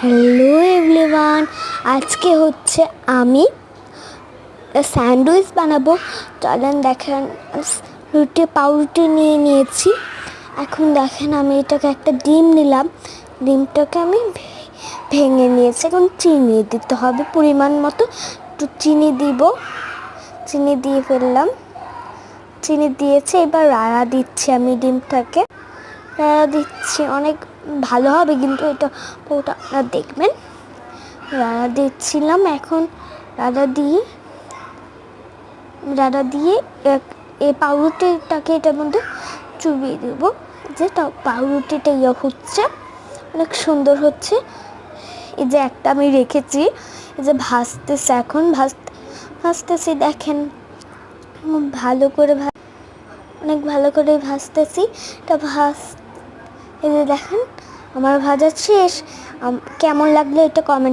Hello everyone, আজকে হচ্ছে আমি স্যান্ডউইচ বানাবো। চলেন দেখেন, পাউরুটি নিয়ে নিয়েছি। এখন দেখেন আমি এটাকে একটা ডিম নিলাম, ডিমটাকে আমি ভেঙে নিয়েছি। এখন চিনি দিতে হবে পরিমাণ মতো, একটু চিনি দিব। চিনি দিয়ে ফেললাম, চিনি দিয়েছি। এবার রাড়া দিচ্ছি আমি ডিমটাকে, রাড়া দিচ্ছি। অনেক ভালো হবে কিন্তু এটা পুরোটা আপনারা দেখবেন। রাড়া দিচ্ছিলাম, এখন রাড়া দিয়ে এই পাউরুটিটাকে এটার মধ্যে চুবিয়ে দেবো। যে পাউরুটিটা হচ্ছে অনেক সুন্দর হচ্ছে। এই যে একটা আমি রেখেছি, এই যে ভাজতেছে, এখন ভাজতেছি দেখেন ভালো করে অনেক ভালো করে ভাজতেছি। এটা এই যে দেখেন আমার ভাজা শেষ। কেমন লাগলো এটা কমেন্ট